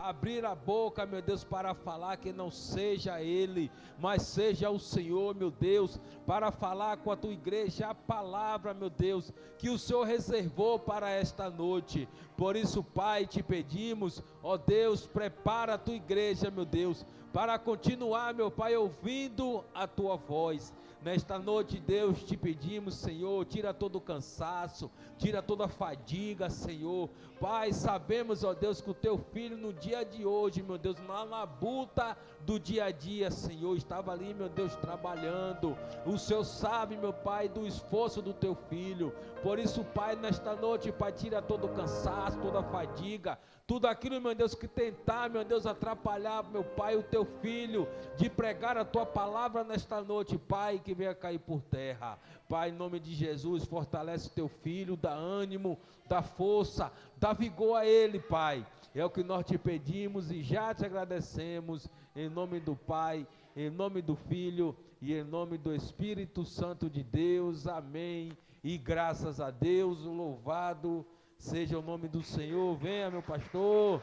abrir a boca, meu Deus, para falar que não seja ele, mas seja o Senhor, meu Deus, para falar com a tua igreja a palavra, meu Deus, que o Senhor reservou para esta noite. Por isso, Pai, te pedimos, ó Deus, prepara a tua igreja, meu Deus, para continuar, meu Pai, ouvindo a tua voz. Nesta noite, Deus, te pedimos, Senhor, tira todo o cansaço, tira toda a fadiga, Senhor. Pai, sabemos, ó Deus, que o teu filho no dia de hoje, meu Deus, na labuta do dia a dia, Senhor, estava ali, meu Deus, trabalhando. O Senhor sabe, meu Pai, do esforço do teu filho. Por isso, Pai, nesta noite, Pai, tira todo o cansaço, toda a fadiga, tudo aquilo, meu Deus, que tentar, meu Deus, atrapalhar, meu Pai, o teu filho, de pregar a tua palavra nesta noite, Pai, que venha cair por terra. Pai, em nome de Jesus, fortalece o teu filho, dá ânimo, dá força, dá vigor a ele, Pai. É o que nós te pedimos e já te agradecemos, em nome do Pai, em nome do Filho e em nome do Espírito Santo de Deus. Amém. E graças a Deus, louvado seja o nome do Senhor. Venha, meu pastor.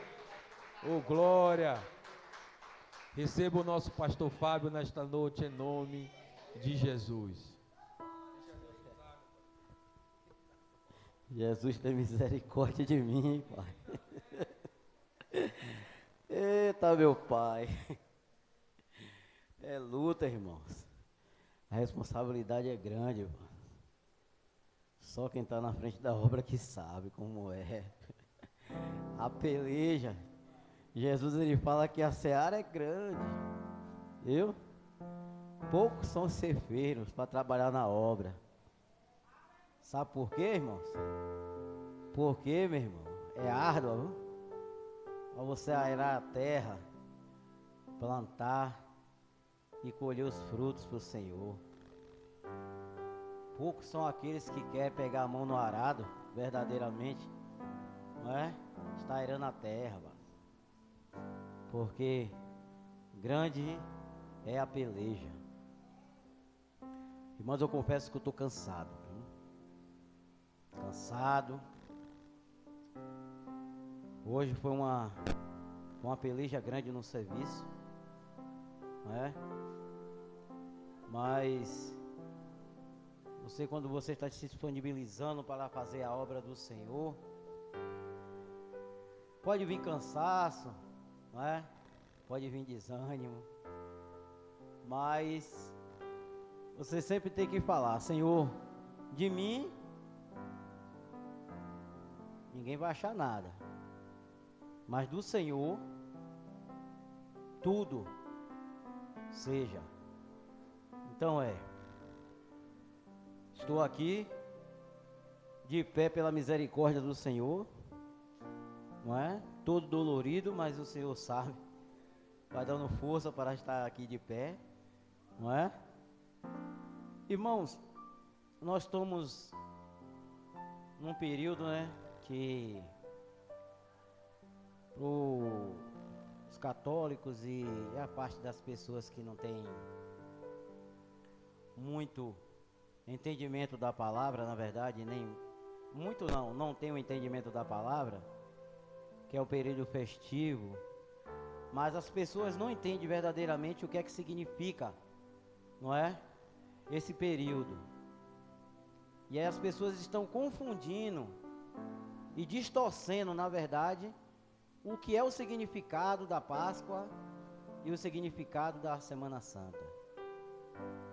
Oh, glória. Receba o nosso pastor Fábio nesta noite, em nome de Jesus. Jesus tem misericórdia de mim, Pai. Eita, meu Pai. É luta, irmãos. A responsabilidade é grande, irmão. Só quem está na frente da obra que sabe como é. A peleja. Jesus, ele fala que a seara é grande. Viu? Poucos são ceifeiros para trabalhar na obra. Sabe por quê, irmãos? Porque, meu irmão, é árdua, viu? Para você aerar a terra, plantar e colher os frutos para o Senhor. Poucos são aqueles que querem pegar a mão no arado, verdadeiramente, não é? Está aerando a terra, mano. Porque grande é a peleja. Irmãos, eu confesso que eu estou cansado, viu? Cansado. Hoje foi uma peleja grande no serviço, não é? Mas você, quando você está se disponibilizando para fazer a obra do Senhor, pode vir cansaço, não é? Pode vir desânimo, mas você sempre tem que falar: Senhor, de mim ninguém vai achar nada, mas do Senhor tudo seja. Então estou aqui de pé pela misericórdia do Senhor, não é? Todo dolorido, mas o Senhor sabe, vai dando força para estar aqui de pé, não é? Irmãos, nós estamos num período, né, que os católicos e a parte das pessoas que não tem muito entendimento da palavra, na verdade, nem muito não tem o entendimento da palavra, que é o período festivo, mas as pessoas não entendem verdadeiramente o que é que significa, não é? Esse período. E aí as pessoas estão confundindo e distorcendo, na verdade, o que é o significado da Páscoa e o significado da Semana Santa,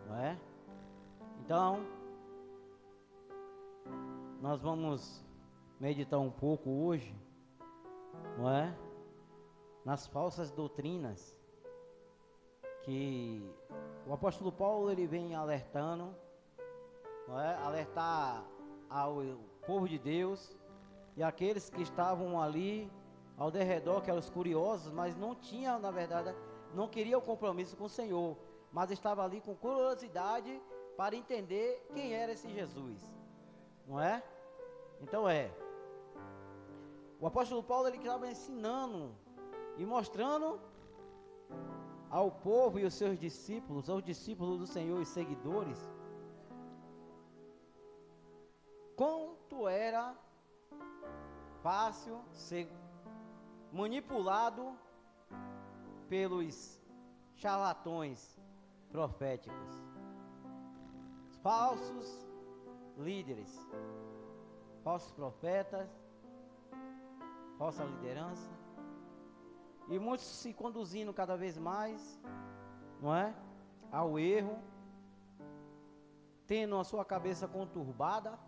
não é? Então, nós vamos meditar um pouco hoje, não é? Nas falsas doutrinas que o apóstolo Paulo, ele vem alertando, não é? Alertar ao povo de Deus e aqueles que estavam ali ao derredor, que eram os curiosos, mas não tinham, na verdade, não queriam o compromisso com o Senhor, mas estavam ali com curiosidade para entender quem era esse Jesus, não é? Então o apóstolo Paulo, ele estava ensinando e mostrando ao povo e aos seus discípulos, aos discípulos do Senhor e seguidores, quanto era fácil ser manipulado pelos charlatões proféticos, falsos líderes, falsos profetas, falsa liderança, e muitos se conduzindo cada vez mais, não é, ao erro, tendo a sua cabeça conturbada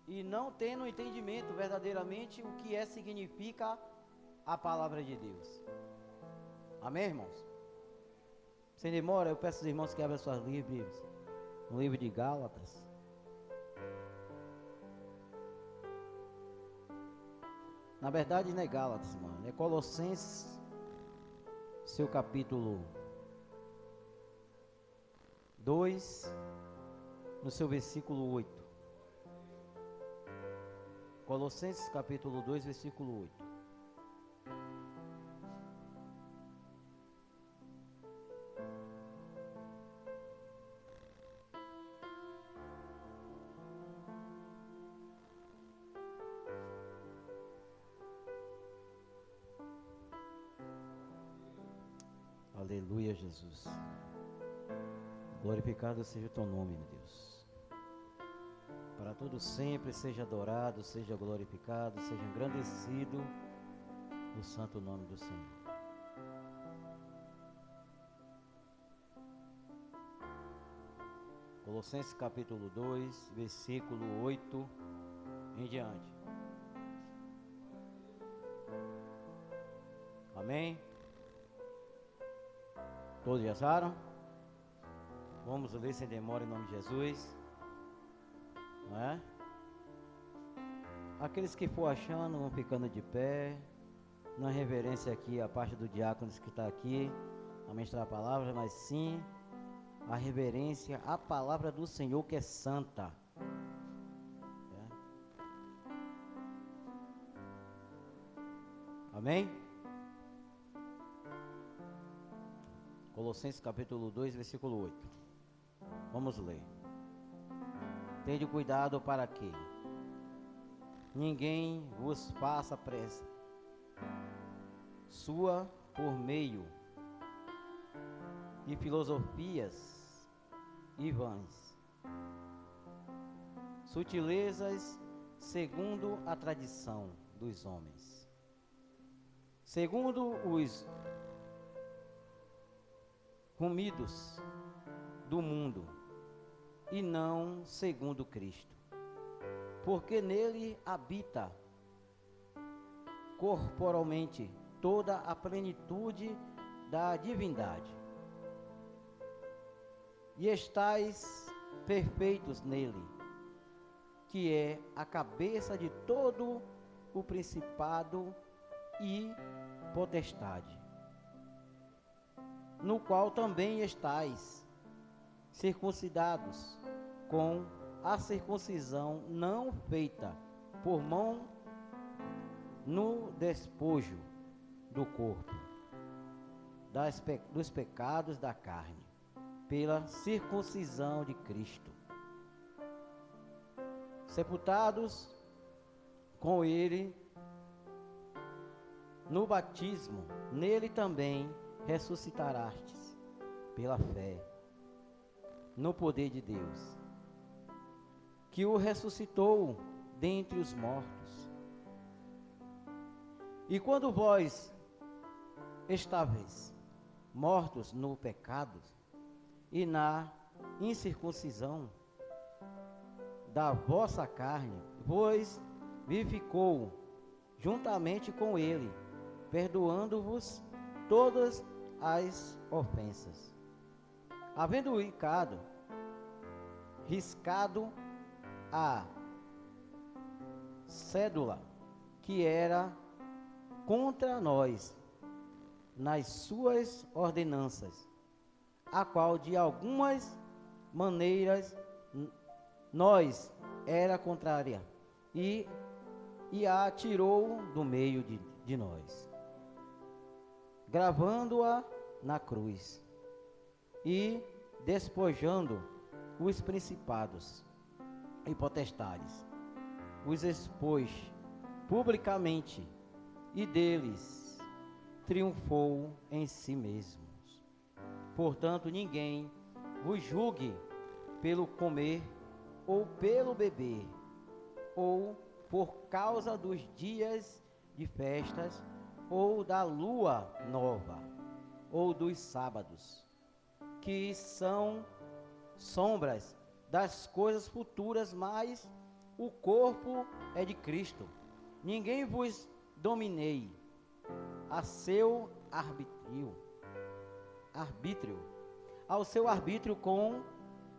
e não tendo entendimento verdadeiramente o que significa a palavra de Deus. Amém, irmãos? Sem demora, eu peço aos irmãos que abram suas Bíblias no livro de Gálatas. Na verdade não é Gálatas, mano, é Colossenses, seu capítulo 2, no seu versículo 8. Colossenses capítulo 2, versículo 8. Aleluia, Jesus. Glorificado seja o teu nome, meu Deus. Para todo sempre seja adorado, seja glorificado, seja engrandecido o santo nome do Senhor. Colossenses capítulo 2, versículo 8 em diante. Amém? Todos já acharam? Vamos ler sem demora em nome de Jesus. Não é? Aqueles que for achando vão ficando de pé. Não é reverência aqui a parte do diácono que está aqui a ministrar a palavra, mas sim a reverência à palavra do Senhor, que é santa. É. Amém? Colossenses capítulo 2, versículo 8. Vamos ler. Tende cuidado para que ninguém vos faça pressa sua por meio de filosofias e vãs, sutilezas segundo a tradição dos homens, segundo os rumidos do mundo, e não segundo Cristo, porque nele habita corporalmente toda a plenitude da divindade, e estais perfeitos nele, que é a cabeça de todo o principado e potestade, no qual também estais circuncidados com a circuncisão não feita por mão no despojo do corpo, dos pecados da carne, pela circuncisão de Cristo, sepultados com ele no batismo, nele também ressuscitarastes pela fé no poder de Deus, que o ressuscitou dentre os mortos. E quando vós estáveis mortos no pecado e na incircuncisão da vossa carne, vos vivificou juntamente com ele, perdoando-vos todas as ofensas, havendo riscado a cédula que era contra nós nas suas ordenanças, a qual de algumas maneiras nós era contrária, e a tirou do meio de nós, gravando-a na cruz e despojando os principados e potestades, os expôs publicamente, e deles triunfou em si mesmos. Portanto, ninguém vos julgue pelo comer ou pelo beber, ou por causa dos dias de festas, ou da lua nova, ou dos sábados, que são sombras das coisas futuras, mas o corpo é de Cristo. Ninguém vos dominei a seu ao seu arbítrio com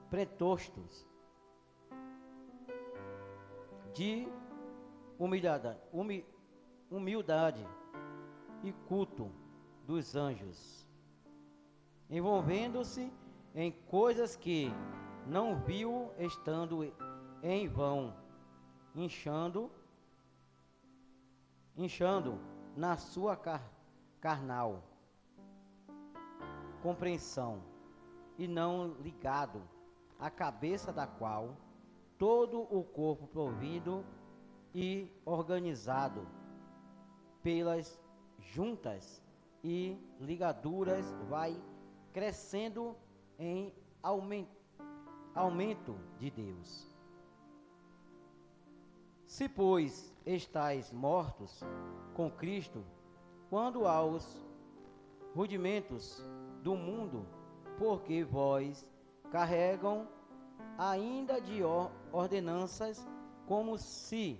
pretextos de humildade e culto dos anjos, envolvendo-se em coisas que não viu, estando em vão, inchando na sua carnal compreensão, e não ligado à cabeça, da qual todo o corpo provido e organizado pelas juntas e ligaduras vai crescendo em aumento de Deus. Se, pois, estáis mortos com Cristo, quando aos rudimentos do mundo, porque vós carregam ainda de ordenanças, como se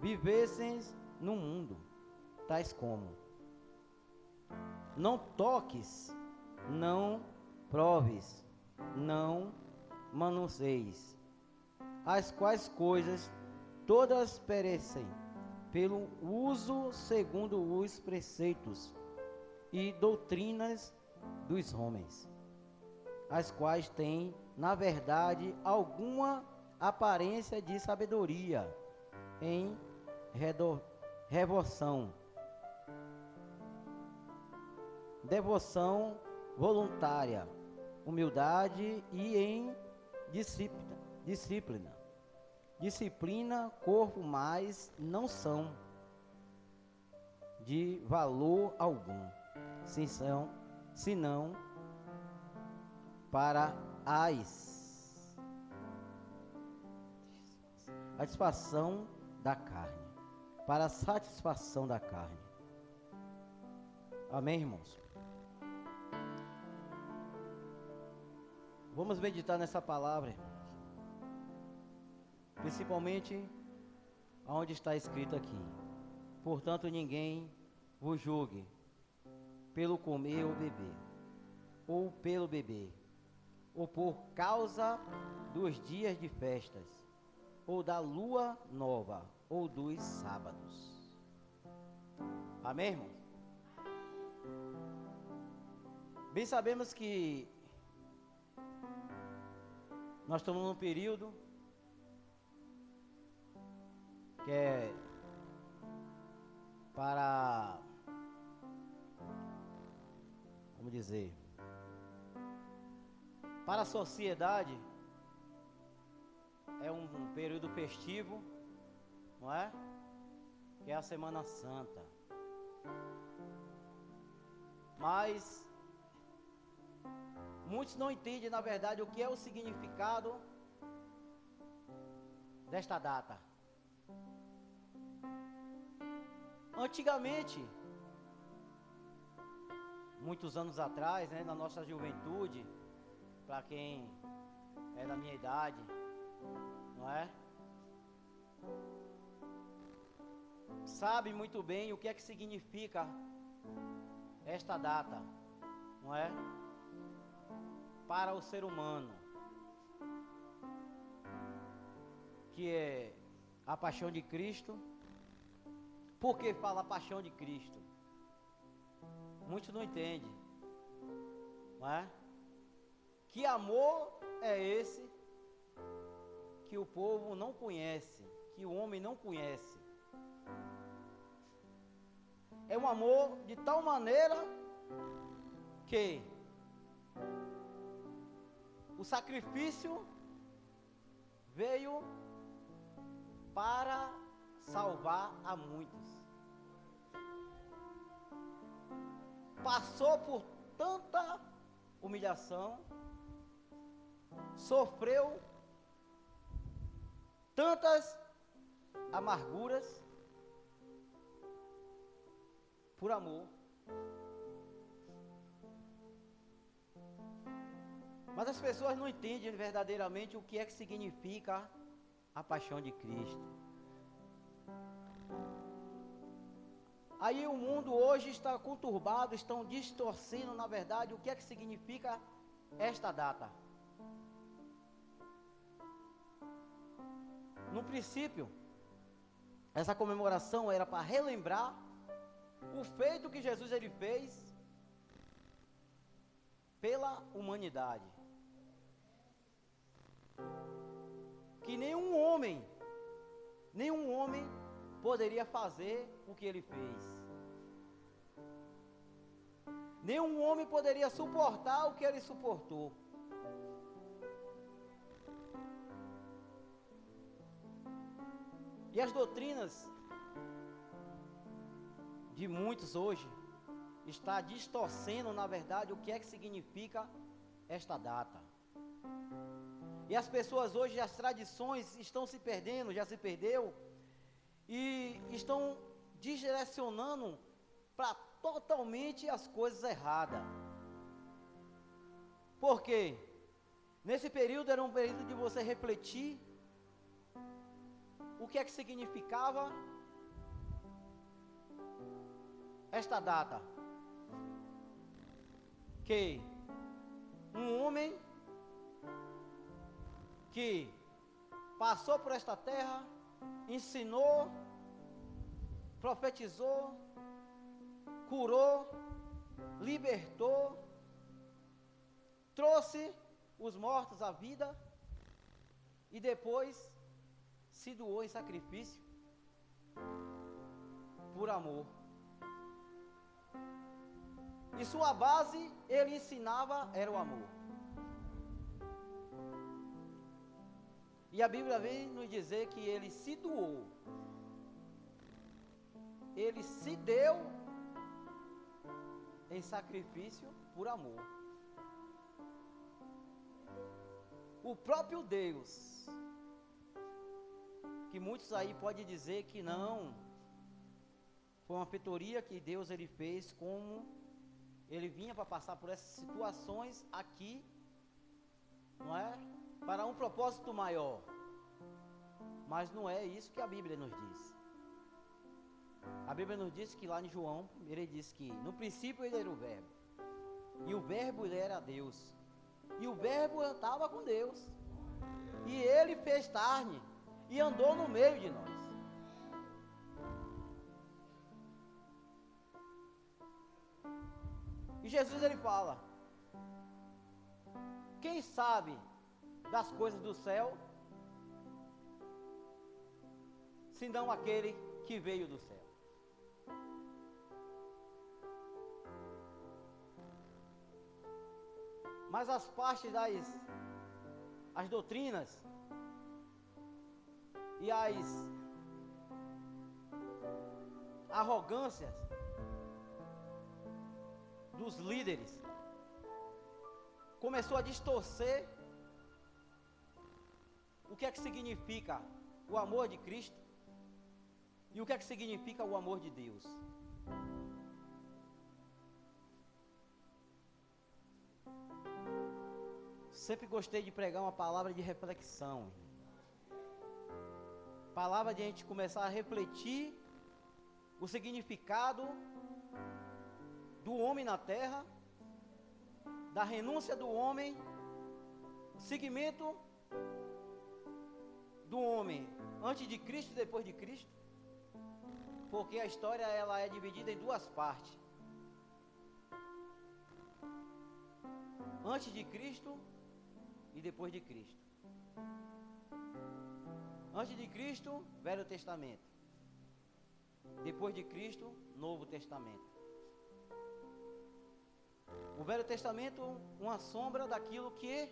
vivesseis no mundo, tais como: não toques, não proves, não manuseis, as quais coisas todas perecem pelo uso segundo os preceitos e doutrinas dos homens, as quais têm, na verdade, alguma aparência de sabedoria em devoção voluntária, humildade e em disciplina, corpo, mas não são de valor algum, senão para a satisfação da carne, para a satisfação da carne. Amém, irmãos? Vamos meditar nessa palavra, irmãos. Principalmente aonde está escrito aqui: portanto, ninguém vos julgue pelo comer ou beber, ou pelo beber, ou por causa dos dias de festas, ou da lua nova, ou dos sábados. Amém, irmãos? Bem sabemos que nós estamos num período que é para, vamos dizer, para a sociedade é um período festivo, não é? Que é a Semana Santa. Mas muitos não entendem, na verdade, o que é o significado desta data. Antigamente, muitos anos atrás, né, na nossa juventude, para quem é da minha idade, não é? Sabe muito bem o que é que significa esta data, não é? Para o ser humano, que é a paixão de Cristo. Por que fala a paixão de Cristo? Muitos não entendem, não é? Que amor é esse que o povo não conhece, que o homem não conhece? É um amor de tal maneira que o sacrifício veio para salvar a muitos. passou por tanta humilhação, sofreu tantas amarguras por amor. Mas as pessoas não entendem verdadeiramente o que é que significa a paixão de Cristo. Aí o mundo hoje está conturbado, estão distorcendo, na verdade, o que é que significa esta data. No princípio, essa comemoração era para relembrar o feito que Jesus ele fez pela humanidade. Que nenhum homem poderia fazer o que ele fez. Nenhum homem poderia suportar o que ele suportou. E as doutrinas de muitos hoje está distorcendo, na verdade, o que é que significa esta data. E as pessoas hoje, as tradições estão se perdendo, já se perdeu, e estão direcionando para totalmente as coisas erradas. Por quê? Nesse período era um período de você refletir o que é que significava esta data. Que um homem que passou por esta terra, ensinou, profetizou, curou, libertou, trouxe os mortos à vida e depois se doou em sacrifício por amor. E sua base, ele ensinava, era o amor. E a Bíblia vem nos dizer que ele se doou. Ele se deu em sacrifício por amor. O próprio Deus, que muitos aí podem dizer que não, foi uma feitoria que Deus ele fez, como ele vinha para passar por essas situações aqui, não é? Para um propósito maior. Mas não é isso que a Bíblia nos diz. A Bíblia nos diz que lá em João, ele diz que no princípio ele era o verbo, e o verbo ele era Deus, e o verbo estava com Deus, e ele fez carne e andou no meio de nós. E Jesus ele fala: quem sabe das coisas do céu, senão aquele que veio do céu. Mas as partes as doutrinas e as arrogâncias dos líderes começou a distorcer o que é que significa o amor de Cristo e o que é que significa o amor de Deus. Sempre gostei de pregar uma palavra de reflexão, palavra de a gente começar a refletir o significado do homem na terra, da renúncia do homem, o segmento do homem antes de Cristo e depois de Cristo, porque a história ela é dividida em duas partes: antes de Cristo e depois de Cristo. Antes de Cristo, Velho Testamento. Depois de Cristo, Novo Testamento. O Velho Testamento, uma sombra daquilo que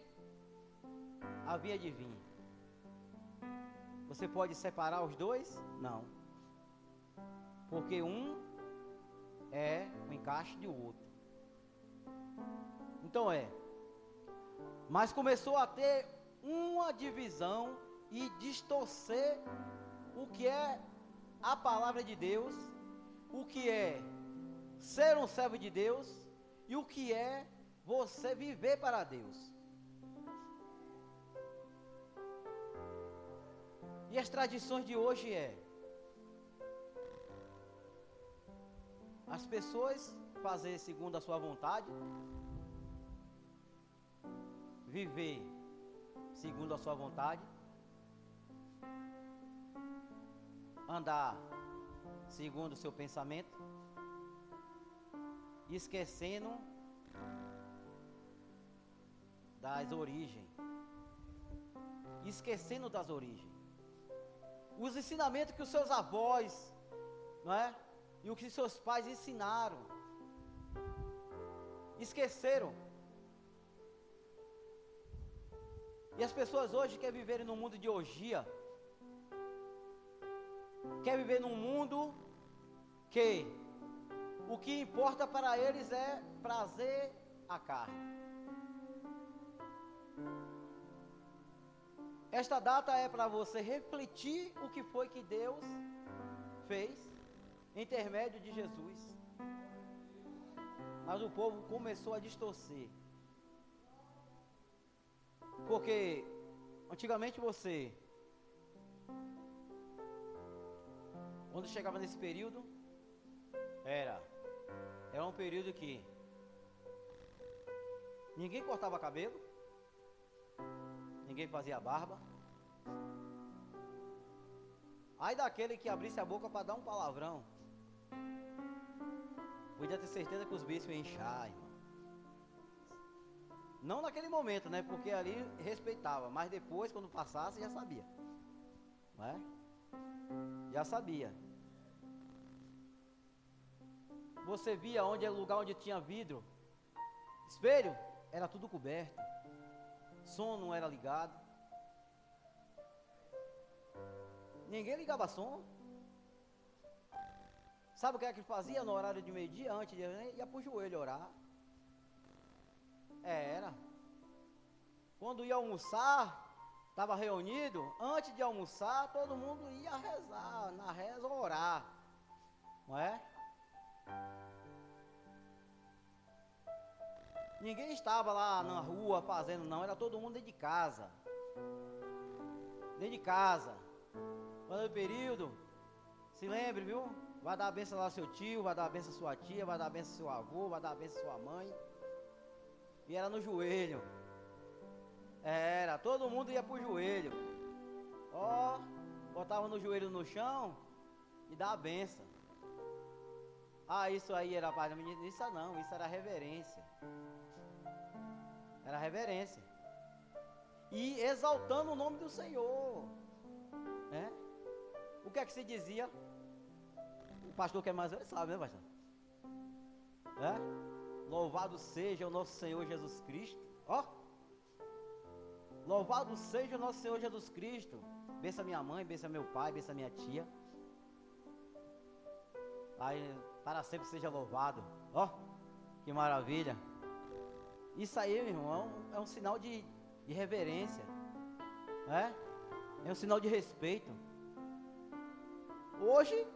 havia de vir. Você pode separar os dois? Não. Porque um é o encaixe do outro. Então mas começou a ter uma divisão e distorcer o que é a palavra de Deus, o que é ser um servo de Deus e o que é você viver para Deus. E as tradições de hoje as pessoas fazer segundo a sua vontade, viver segundo a sua vontade, andar segundo o seu pensamento, esquecendo das origens, os ensinamentos que os seus avós, não é? E o que seus pais ensinaram, esqueceram. E as pessoas hoje querem viver num mundo de orgia, quer viver num mundo que o que importa para eles é prazer à carne. Esta data é para você refletir o que foi que Deus fez em intermédio de Jesus. Mas o povo começou a distorcer. Porque antigamente quando chegava nesse período, era um período que ninguém cortava cabelo, ninguém fazia barba. Aí daquele que abrisse a boca para dar um palavrão, podia ter certeza que os bichos iam inchar, irmão. Não naquele momento, né? Porque ali respeitava, mas depois, quando passasse, já sabia, não é? Já sabia. Você via onde era o lugar onde tinha vidro, espelho, era tudo coberto, som não era ligado, ninguém ligava som. Sabe o que é que fazia no horário de meio-dia? Antes de ia para o joelho orar. Era. Quando ia almoçar, estava reunido, antes de almoçar, todo mundo ia rezar, na reza orar, não é? Ninguém estava lá na rua fazendo, não, era todo mundo dentro de casa. Dentro de casa. Quando é o período, se lembre, viu? Vai dar a benção lá ao seu tio, vai dar a benção à sua tia, vai dar a benção ao seu avô, vai dar a benção à sua mãe. E era no joelho. Era, todo mundo ia pro joelho. Botava no joelho no chão e dá a benção. Isso aí era a paz da menina. Isso não, isso era reverência. Era reverência. E exaltando o nome do Senhor. Né? O que é que se dizia? O pastor que é mais velho sabe, né, pastor? Louvado seja o nosso Senhor Jesus Cristo. Louvado seja o nosso Senhor Jesus Cristo. Bença minha mãe, bença meu pai, bença minha tia. Aí, para sempre seja louvado. Que maravilha. Isso aí, meu irmão, é um sinal de reverência. É um sinal de respeito. Hoje,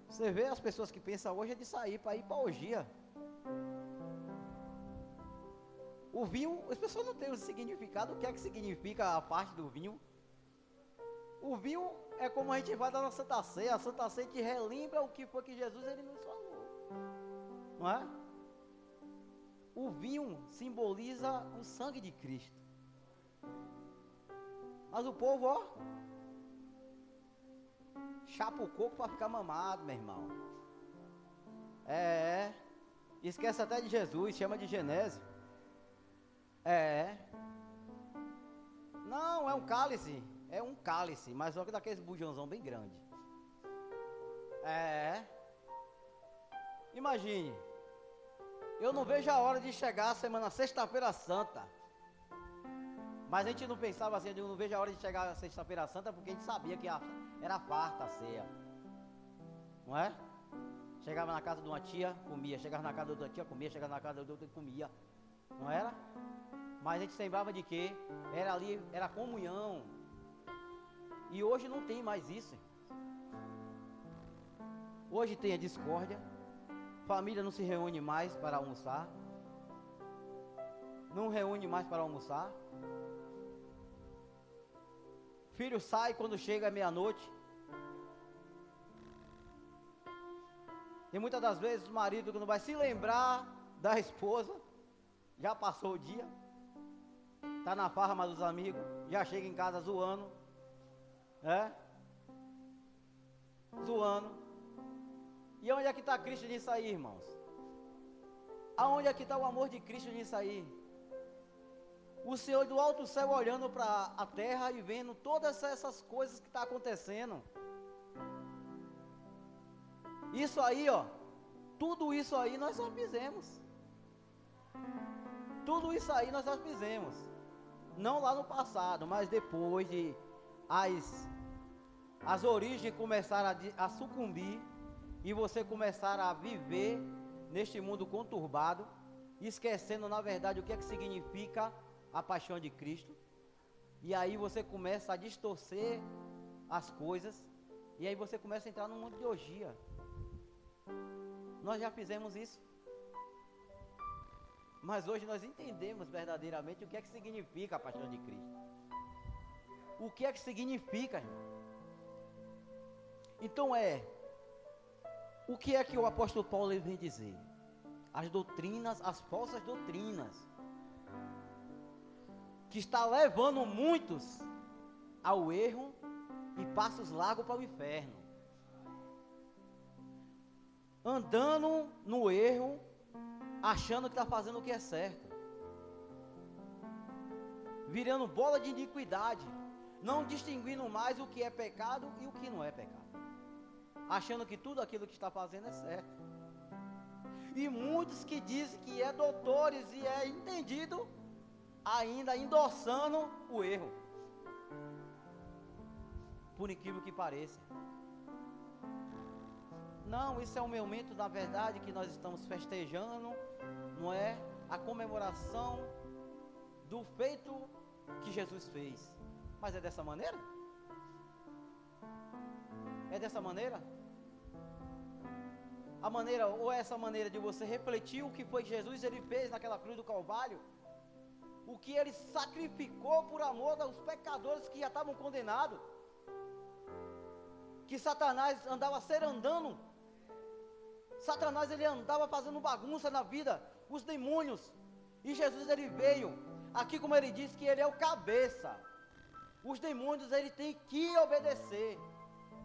você vê as pessoas que pensam hoje é de sair para ir para orgia. O vinho, as pessoas não têm o significado. O que é que significa a parte do vinho? O vinho é como a gente vai dar na Santa Ceia. A Santa Ceia te relembra o que foi que Jesus ele nos falou, não é? O vinho simboliza o sangue de Cristo. Mas o povo, chapa o coco para ficar mamado, meu irmão. Esquece até de Jesus, chama de Genésio. Não, é um cálice, mas só que daqueles bujãozão bem grande. Imagine, eu não vejo a hora de chegar a semana sexta-feira santa. Mas a gente não pensava assim, eu não vejo a hora de chegar a sexta-feira santa, porque a gente sabia que era farta a ceia. Não é? Chegava na casa de uma tia, comia. Chegava na casa de outra tia, comia. Chegava na casa de outra, comia. Não era? Mas a gente se lembrava de quê? Era ali, era comunhão. E hoje não tem mais isso. Hoje tem a discórdia. Família não se reúne mais para almoçar. Não reúne mais para almoçar. Filho sai quando chega meia-noite. E muitas das vezes o marido que não vai se lembrar da esposa, já passou o dia, está na farra dos amigos, já chega em casa zoando, zoando. E onde é que está Cristo nisso aí, irmãos? Aonde é que está o amor de Cristo nisso aí? O Senhor do alto céu olhando para a terra e vendo todas essas coisas que estão acontecendo. Isso aí, ó, tudo isso aí nós já fizemos. Tudo isso aí nós já fizemos. Não lá no passado, mas depois de as origens começaram a sucumbir e você começar a viver neste mundo conturbado, esquecendo na verdade o que é que significa a paixão de Cristo. E aí você começa a distorcer as coisas, e aí você começa a entrar num mundo de orgia. Nós já fizemos isso. Mas hoje nós entendemos verdadeiramente o que é que significa a paixão de Cristo. O que é que significa, irmão? Então o que é que o apóstolo Paulo vem dizer? As doutrinas, as falsas doutrinas, que está levando muitos ao erro e passos largos para o inferno. Andando no erro, achando que está fazendo o que é certo, virando bola de iniquidade, não distinguindo mais o que é pecado e o que não é pecado, achando que tudo aquilo que está fazendo é certo. E muitos que dizem que é doutores e é entendido, ainda endossando o erro, por incrível que pareça. Não, isso é um momento, na verdade, que nós estamos festejando, não é? A comemoração do feito que Jesus fez. Mas é dessa maneira? É dessa maneira? A maneira, ou é essa maneira de você refletir o que foi que Jesus ele fez naquela cruz do Calvário? O que ele sacrificou por amor dos pecadores que já estavam condenados? Que Satanás andava serandando. Satanás ele andava fazendo bagunça na vida, os demônios, e Jesus ele veio, aqui como ele diz que ele é o cabeça, os demônios ele tem que obedecer,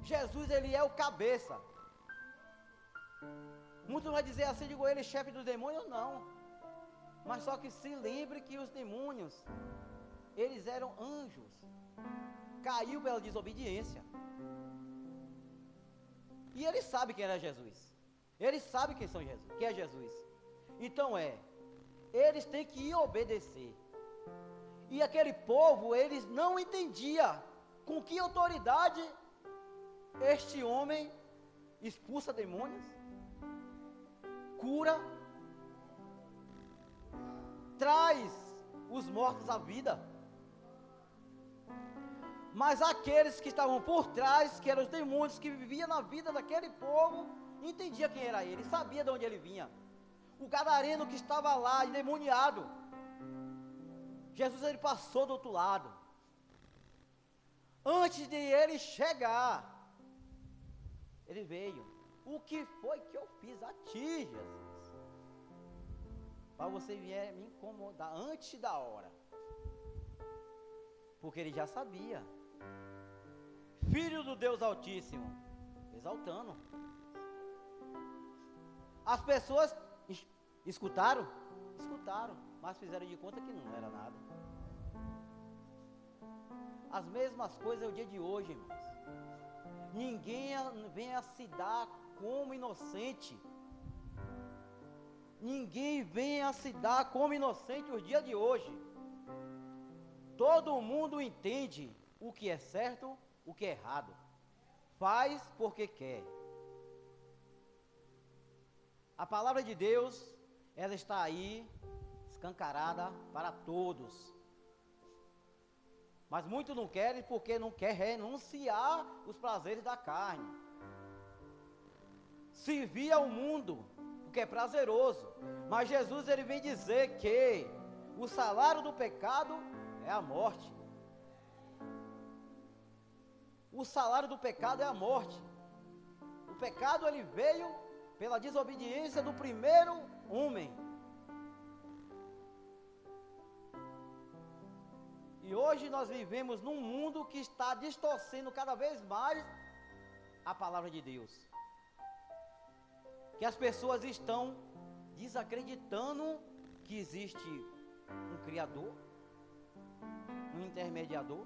Jesus ele é o cabeça. Muitos vão dizer assim, digo ele chefe dos demônios, não, mas só que se lembre que os demônios, eles eram anjos, caiu pela desobediência, e ele sabe quem era Jesus. Eles sabem quem são Jesus, que é Jesus. Então eles têm que obedecer. E aquele povo, eles não entendiam com que autoridade este homem expulsa demônios, cura, traz os mortos à vida. Mas aqueles que estavam por trás, que eram os demônios que viviam na vida daquele povo, entendia quem era ele, sabia de onde ele vinha. O gadareno que estava lá, endemoniado, Jesus ele passou do outro lado. Antes de ele chegar, ele veio. O que foi que eu fiz a ti, Jesus? Para você vier me incomodar antes da hora. Porque ele já sabia. Filho do Deus Altíssimo, exaltando. As pessoas escutaram, mas fizeram de conta que não era nada. As mesmas coisas é o dia de hoje, irmãos. Ninguém vem a se dar como inocente. Ninguém vem a se dar como inocente os dias de hoje. Todo mundo entende o que é certo, o que é errado. Faz porque quer. A palavra de Deus, ela está aí, escancarada para todos. Mas muitos não querem porque não quer renunciar os prazeres da carne. Servir ao mundo, porque é prazeroso. Mas Jesus, ele vem dizer que o salário do pecado é a morte. O salário do pecado é a morte. O pecado, ele veio pela desobediência do primeiro homem. E hoje nós vivemos num mundo que está distorcendo cada vez mais a palavra de Deus. Que as pessoas estão desacreditando que existe um Criador, um intermediador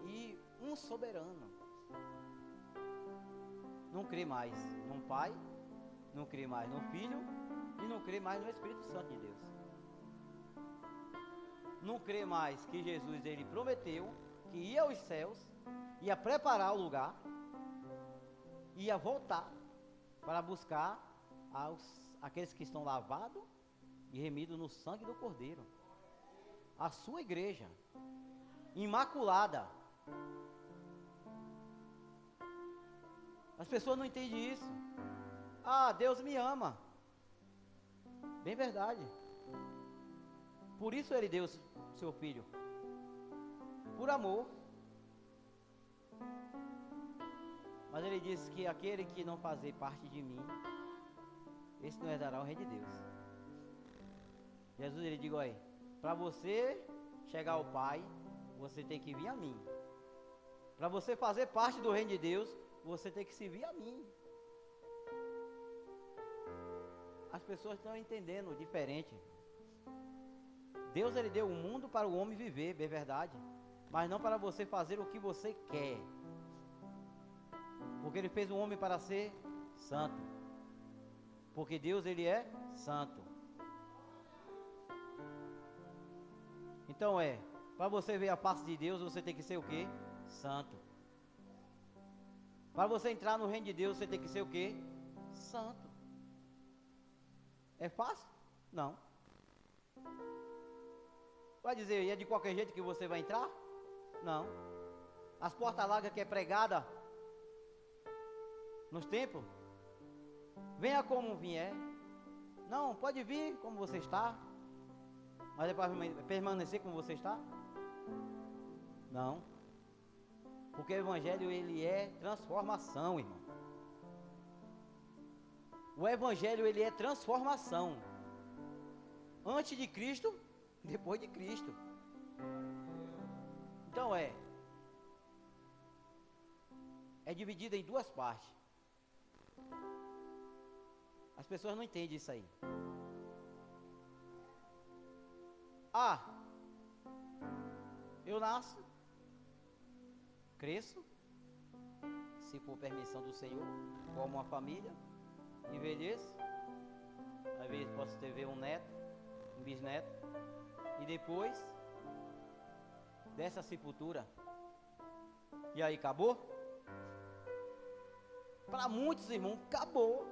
e um soberano. Não crê mais num Pai, não crê mais no Filho e não crê mais no Espírito Santo de Deus. Não crê mais que Jesus, ele prometeu que ia aos céus, ia preparar o lugar, ia voltar para buscar aqueles que estão lavados e remidos no sangue do Cordeiro. A sua igreja, imaculada. As pessoas não entendem isso. Ah, Deus me ama. Bem verdade. Por isso ele deu seu filho. Por amor. Mas ele disse que aquele que não fazer parte de mim, esse não herdará o reino de Deus. Jesus, ele diz, olha, para você chegar ao Pai, você tem que vir a mim. Para você fazer parte do reino de Deus, você tem que servir a mim. As pessoas estão entendendo diferente. Deus, ele deu o mundo para o homem viver, é verdade, mas não para você fazer o que você quer. Porque ele fez o homem para ser santo. Porque Deus, ele é santo. Então para você ver a face de Deus, você tem que ser o quê? Santo. Para você entrar no reino de Deus, você tem que ser o quê? Santo. É fácil? Não. Vai dizer, é de qualquer jeito que você vai entrar? Não. As portas largas que é pregada nos templos, venha como vier. Não, pode vir como você está, mas é para permanecer como você está? Não. Porque o evangelho, ele é transformação, irmão. O evangelho, ele é transformação. Antes de Cristo, depois de Cristo. Então é dividida em duas partes. As pessoas não entendem isso aí. Ah, eu nasço, cresço, se por permissão do Senhor, formo uma família, envelheço, às vezes posso ter um neto, um bisneto, e depois dessa sepultura, e aí acabou? Para muitos, irmãos, acabou.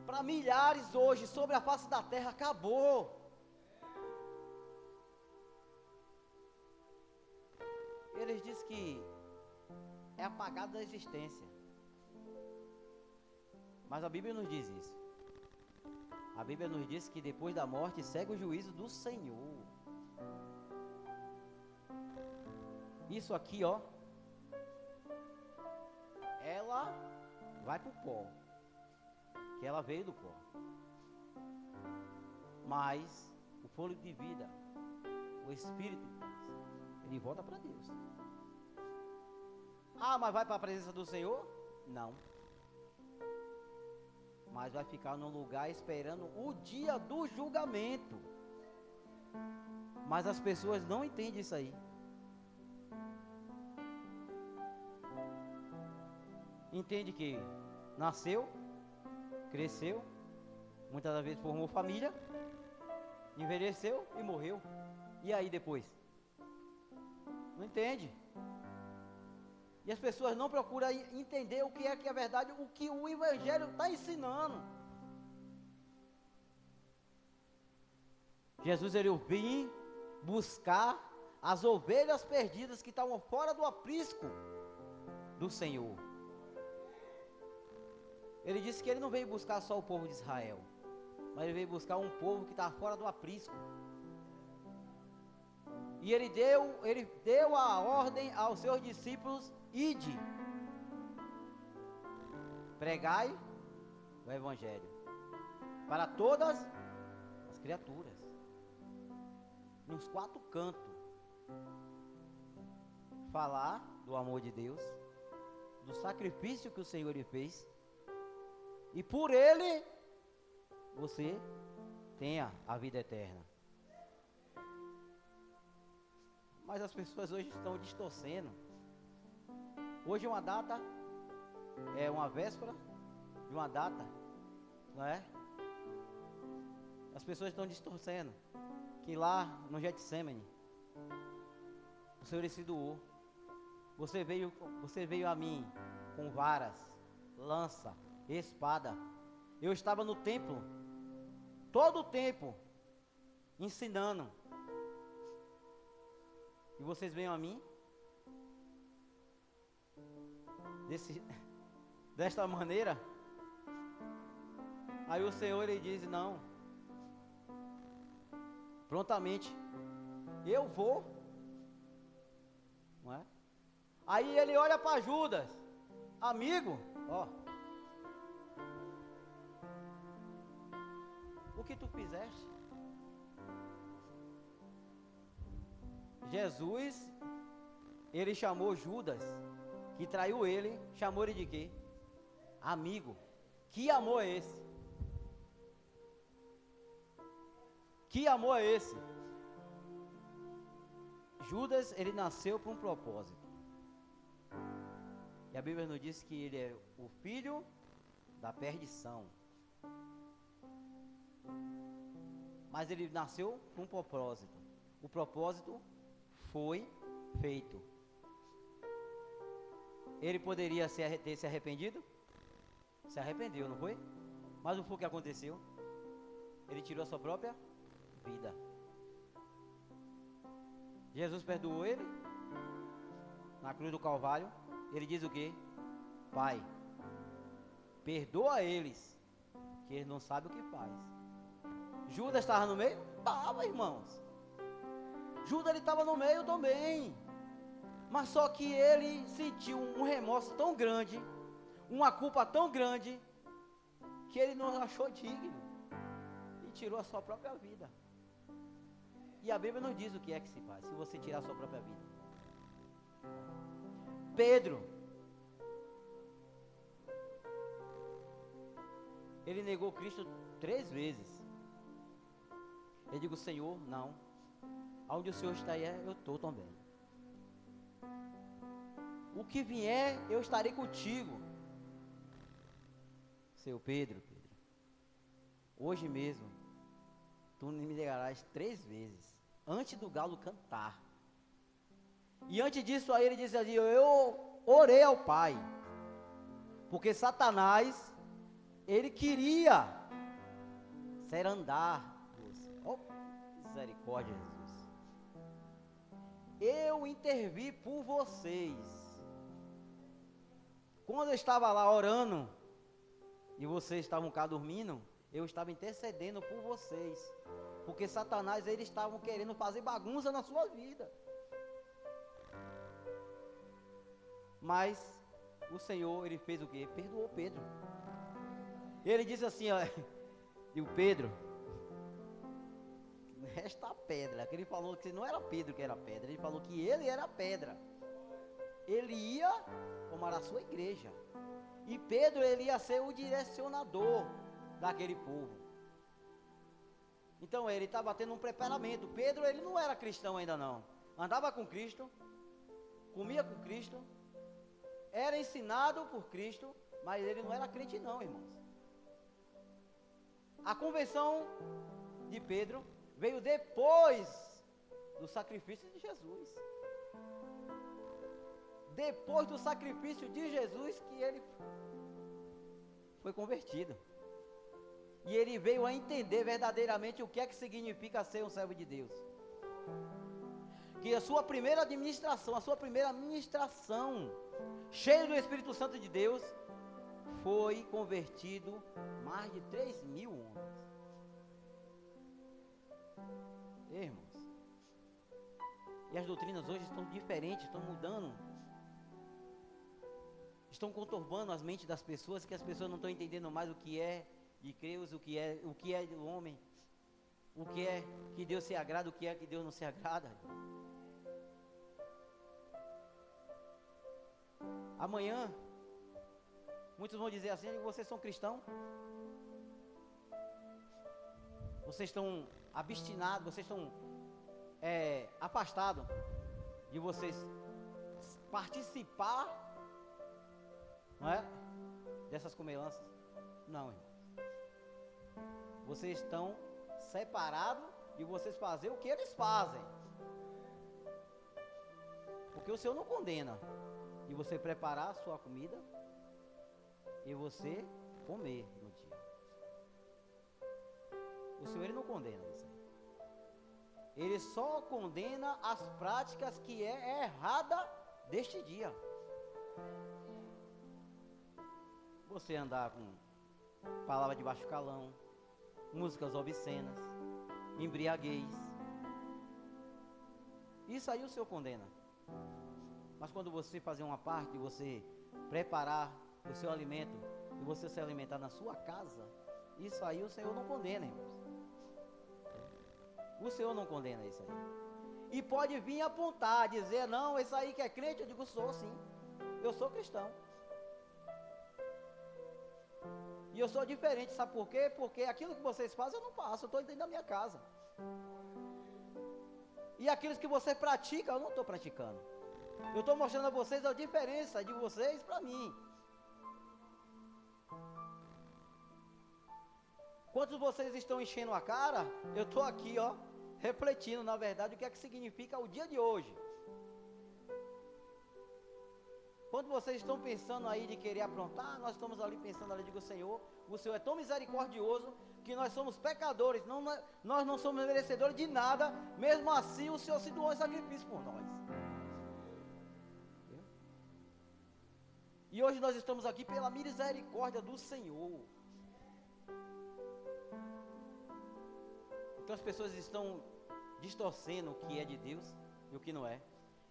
Para milhares hoje, sobre a face da terra, acabou. Eles dizem que é apagado da existência. Mas a Bíblia nos diz isso. A Bíblia nos diz que depois da morte segue o juízo do Senhor. Isso aqui, ó, ela vai para o pó, que ela veio do pó. Mas o fôlego de vida, o Espírito de Deus, ele volta para Deus. Ah, mas vai para a presença do Senhor? Não. Mas vai ficar num lugar esperando o dia do julgamento. Mas as pessoas não entendem isso aí. Entende que nasceu, cresceu, muitas das vezes formou família, envelheceu e morreu. E aí depois? Não entende? E as pessoas não procuram entender o que é verdade, o que o Evangelho está ensinando. Jesus, ele veio buscar as ovelhas perdidas que estavam fora do aprisco do Senhor. Ele disse que ele não veio buscar só o povo de Israel, mas ele veio buscar um povo que estava fora do aprisco. E ele deu a ordem aos seus discípulos: ide, pregai o Evangelho para todas as criaturas, nos 4 cantos, falar do amor de Deus, do sacrifício que o Senhor lhe fez, e por ele você tenha a vida eterna. Mas as pessoas hoje estão distorcendo. Hoje uma data é uma véspera de uma data, não é? As pessoas estão distorcendo que lá no Getsemane o Senhor se doou. Você veio a mim com varas, lança, espada. Eu estava no templo todo o tempo ensinando. E vocês venham a mim desta maneira. Aí o Senhor, ele diz: não, prontamente eu vou, não é? Aí ele olha para Judas: amigo, ó, o que tu fizeste? Jesus, ele chamou Judas, que traiu ele, chamou ele de quê? Amigo. Que amor é esse? Que amor é esse? Judas, ele nasceu por um propósito. E a Bíblia nos diz que ele é o filho da perdição. Mas ele nasceu com um propósito. O propósito foi feito. Ele poderia ter se arrependido? Se arrependeu, não foi? Mas o que aconteceu? Ele tirou a sua própria vida. Jesus perdoou ele na cruz do Calvário. Ele diz o quê? Pai, perdoa eles, que eles não sabem o que faz. Judas estava no meio? Estava, irmãos. Judas, ele estava no meio também, mas só que ele sentiu um remorso tão grande, uma culpa tão grande, que ele não achou digno e tirou a sua própria vida. E a Bíblia não diz o que é que se faz se você tirar a sua própria vida. Pedro, ele negou Cristo 3 vezes. Eu digo: Senhor, não, aonde o Senhor está aí, eu estou também. O que vier, eu estarei contigo. Seu Pedro, hoje mesmo, tu me negarás 3 vezes, antes do galo cantar. E antes disso aí ele disse assim: eu orei ao Pai, porque Satanás, ele queria ser andar. Oh, misericórdia, Jesus. Eu intervi por vocês. Quando eu estava lá orando, e vocês estavam cá dormindo, eu estava intercedendo por vocês, porque Satanás, eles estavam querendo fazer bagunça na sua vida. Mas o Senhor, ele fez o quê? Perdoou Pedro. Ele disse assim, ó, e o Pedro, esta pedra, que ele falou que não era Pedro que era pedra, ele falou que ele era pedra. Ele ia tomar a sua igreja. E Pedro, ele ia ser o direcionador daquele povo. Então ele estava tendo um preparamento. Pedro, ele não era cristão ainda não. Andava com Cristo, comia com Cristo, era ensinado por Cristo, mas ele não era crente não, irmãos. A conversão de Pedro veio depois do sacrifício de Jesus. depois do sacrifício de Jesus que ele foi convertido. E ele veio a entender verdadeiramente o que é que significa ser um servo de Deus. Que a sua primeira ministração, cheio do Espírito Santo de Deus, foi convertido mais de 3.000 homens. Irmãos, e as doutrinas hoje estão diferentes, estão mudando, estão conturbando as mentes das pessoas, que as pessoas não estão entendendo mais o que é de Deus, o que é do homem, o que é que Deus se agrada, o que é que Deus não se agrada. Amanhã, muitos vão dizer assim: vocês são cristãos? Vocês estão abstinados, vocês estão afastados de vocês participar, não é, dessas comilanças? Não, irmãos. Vocês estão separados de vocês fazer o que eles fazem. Porque o Senhor não condena de você preparar a sua comida e você comer no dia. O Senhor, ele não condena isso aí. Ele só condena as práticas que é errada deste dia. Você andar com palavra de baixo calão, músicas obscenas, embriaguez, isso aí o Senhor condena. Mas quando você fazer uma parte, você preparar o seu alimento e você se alimentar na sua casa, isso aí o Senhor não condena, irmãos. O Senhor não condena isso aí. E pode vir apontar, dizer: não, esse aí que é crente. Eu digo: sou sim, eu sou cristão. E eu sou diferente, sabe por quê? Porque aquilo que vocês fazem eu não faço, eu estou dentro da minha casa. E aquilo que você pratica, eu não estou praticando. Eu estou mostrando a vocês a diferença de vocês para mim. Quantos de vocês estão enchendo a cara? Eu estou aqui, ó, refletindo, na verdade, o que é que significa o dia de hoje. Quando vocês estão pensando aí de querer aprontar, nós estamos ali pensando ali, digo: Senhor, o Senhor é tão misericordioso que nós somos pecadores, nós não somos merecedores de nada, mesmo assim o Senhor se doou em sacrifício por nós. E hoje nós estamos aqui pela misericórdia do Senhor. Então as pessoas estão distorcendo o que é de Deus e o que não é.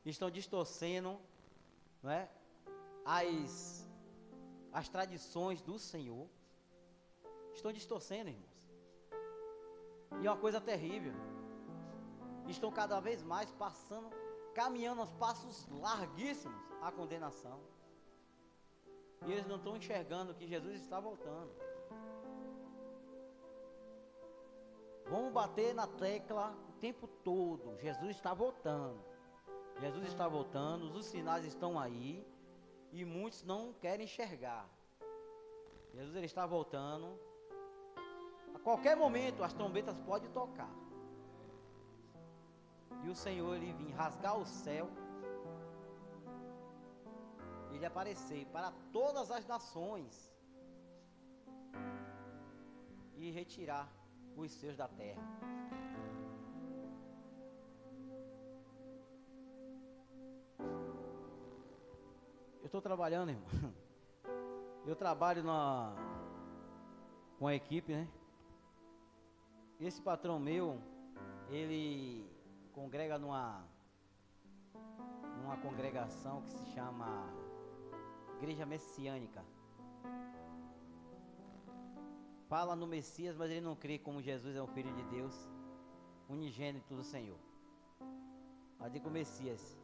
Estão distorcendo, não é, as tradições do Senhor. Estão distorcendo, irmãos. E é uma coisa terrível. Estão cada vez mais caminhando aos passos larguíssimos à condenação. E eles não estão enxergando que Jesus está voltando. Vamos bater na tecla o tempo todo: Jesus está voltando. Jesus está voltando, os sinais estão aí e muitos não querem enxergar. Jesus, ele está voltando. A qualquer momento as trombetas podem tocar. E o Senhor, ele vir rasgar o céu, ele aparecer para todas as nações e retirar os seus da terra. Eu estou trabalhando, irmão. Eu trabalho com a equipe, né? Esse patrão meu, ele congrega numa congregação que se chama Igreja Messiânica. Fala no Messias, mas ele não crê como Jesus é o Filho de Deus, unigênito do Senhor. Mas digo o Messias.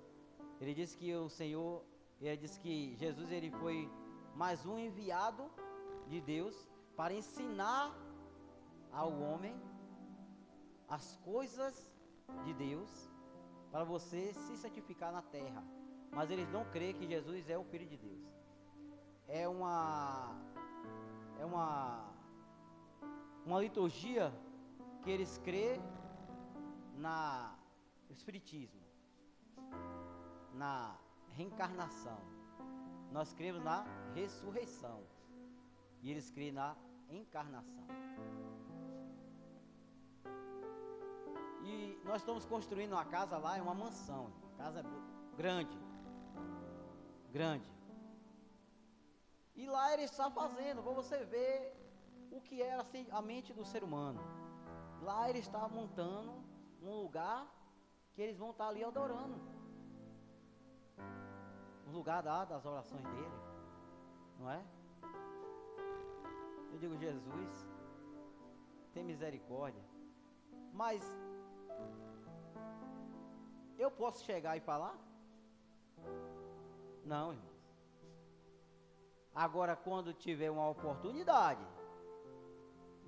Ele disse que o Senhor, ele disse que Jesus, ele foi mais um enviado de Deus para ensinar ao homem as coisas de Deus, para você se santificar na terra. Mas eles não creem que Jesus é o Filho de Deus. É uma liturgia que eles creem no espiritismo, na reencarnação. Nós cremos na ressurreição. E eles creem na encarnação. E nós estamos construindo uma casa lá, é uma mansão. Uma casa grande. Grande. E lá ele está fazendo, para você ver o que era assim, a mente do ser humano. Lá ele está montando um lugar que eles vão estar ali adorando. Um lugar das orações dele. Não é? Eu digo, Jesus, tem misericórdia. Mas eu posso chegar e falar? Não, irmãos. Agora, quando tiver uma oportunidade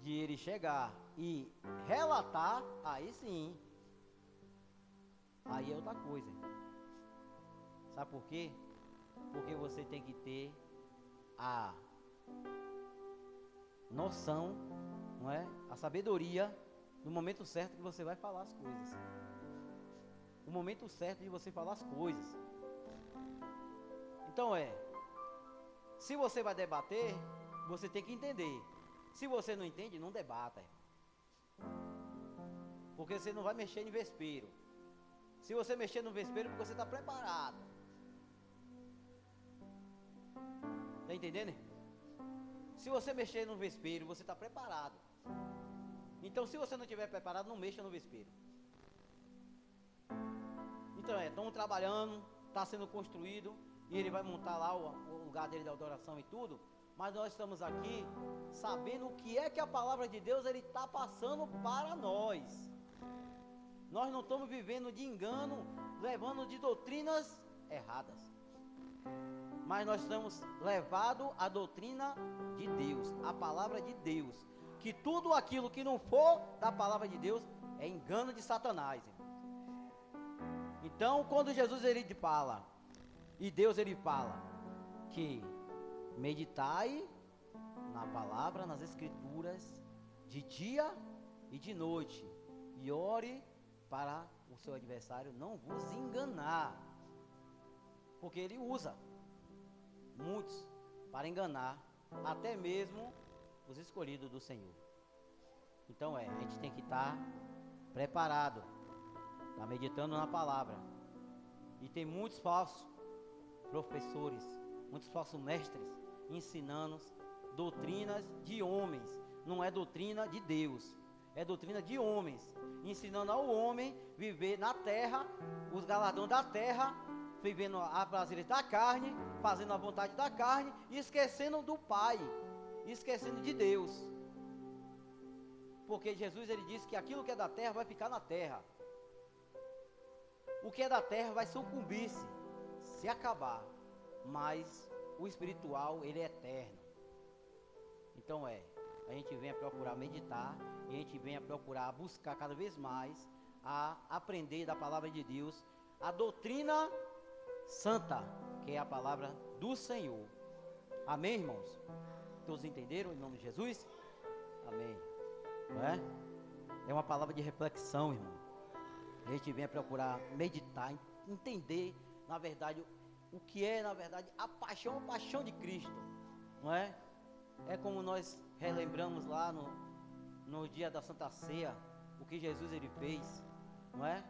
de ele chegar e relatar, aí sim. Aí é outra coisa. Sabe por quê? Porque você tem que ter a noção, não é? A sabedoria no momento certo que você vai falar as coisas. O momento certo de você falar as coisas. Então se você vai debater, você tem que entender. Se você não entende, não debata. Porque você não vai mexer em vespeiro. Se você mexer no vespeiro, porque você está preparado. Está entendendo? Se você mexer no vespeiro, você está preparado. Então, se você não estiver preparado, não mexa no vespeiro. Então, estão trabalhando, está sendo construído, e ele vai montar lá o lugar dele de adoração e tudo. Mas nós estamos aqui sabendo o que é que a palavra de Deus ele está passando para nós. Nós não estamos vivendo de engano, levando de doutrinas erradas. Mas nós estamos levados à doutrina de Deus, a palavra de Deus. Que tudo aquilo que não for da palavra de Deus é engano de Satanás. Então, quando Jesus ele fala, e Deus ele fala, que meditai na palavra, nas escrituras, de dia e de noite, e ore para o seu adversário não vos enganar, porque ele usa muitos para enganar, até mesmo os escolhidos do Senhor. Então a gente tem que estar preparado, está meditando na palavra. E tem muitos falsos professores, muitos falsos mestres ensinando doutrinas de homens. Não é doutrina de Deus, é doutrina de homens, ensinando ao homem viver na terra, os galardões da terra, vivendo a prazeres da carne, fazendo a vontade da carne, e esquecendo do Pai, esquecendo de Deus. Porque Jesus ele disse que aquilo que é da terra vai ficar na terra. O que é da terra vai sucumbir-se, se acabar, mas o espiritual ele é eterno. Então a gente vem a procurar meditar, e a gente vem a procurar buscar cada vez mais a aprender da palavra de Deus, a doutrina santa, que é a palavra do Senhor. Amém, irmãos? Todos entenderam em nome de Jesus? Amém. Não é? É uma palavra de reflexão, irmão. A gente vem a procurar meditar, entender, na verdade, o que é, na verdade, a paixão de Cristo. Não é? É como nós relembramos lá no dia da Santa Ceia, o que Jesus ele fez, não é?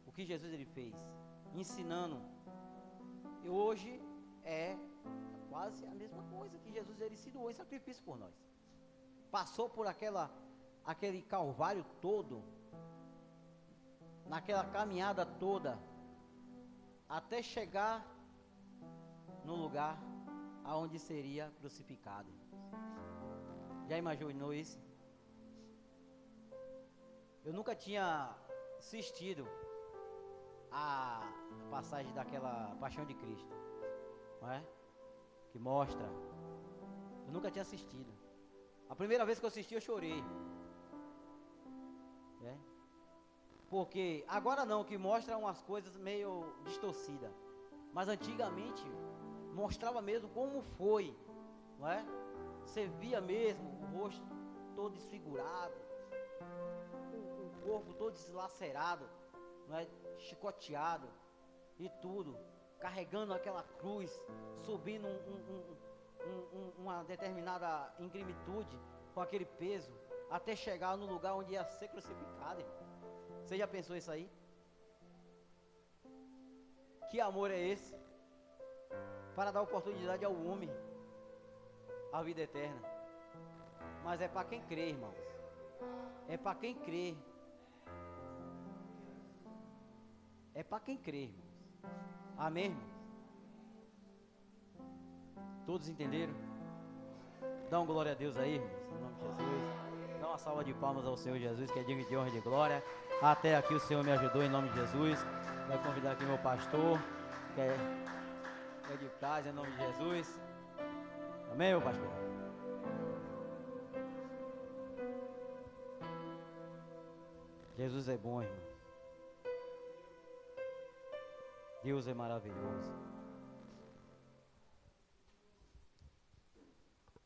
O que Jesus ele fez, ensinando. E hoje é quase a mesma coisa, que Jesus ele se doou em sacrifício por nós. Passou por aquele calvário todo, naquela caminhada toda, até chegar no lugar aonde seria crucificado. Já imaginou isso? Eu nunca tinha assistido a passagem daquela Paixão de Cristo, não é? Que mostra. Eu nunca tinha assistido. A primeira vez que eu assisti eu chorei. Porque agora não, que mostra umas coisas meio distorcidas. Mas antigamente mostrava mesmo como foi, não é? Você via mesmo o rosto todo desfigurado, o corpo todo deslacerado, não é? Chicoteado e tudo. carregando aquela cruz, subindo uma determinada ingrimitude com aquele peso, até chegar no lugar onde ia ser crucificado, irmão. Você já pensou isso aí? Que amor é esse? Para dar oportunidade ao homem a vida eterna. Mas é para quem crê, irmãos. É para quem crê. É para quem crê, irmãos. Amém, irmãos? Todos entenderam? Dão glória a Deus aí, irmãos, em nome de Jesus. Dá uma salva de palmas ao Senhor Jesus, que é digno de honra e de glória. Até aqui o Senhor me ajudou, em nome de Jesus. Vai convidar aqui meu pastor, que é de casa, em nome de Jesus. Amém, meu pastor? Jesus é bom, irmão. Deus é maravilhoso.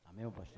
Amém, meu pastor?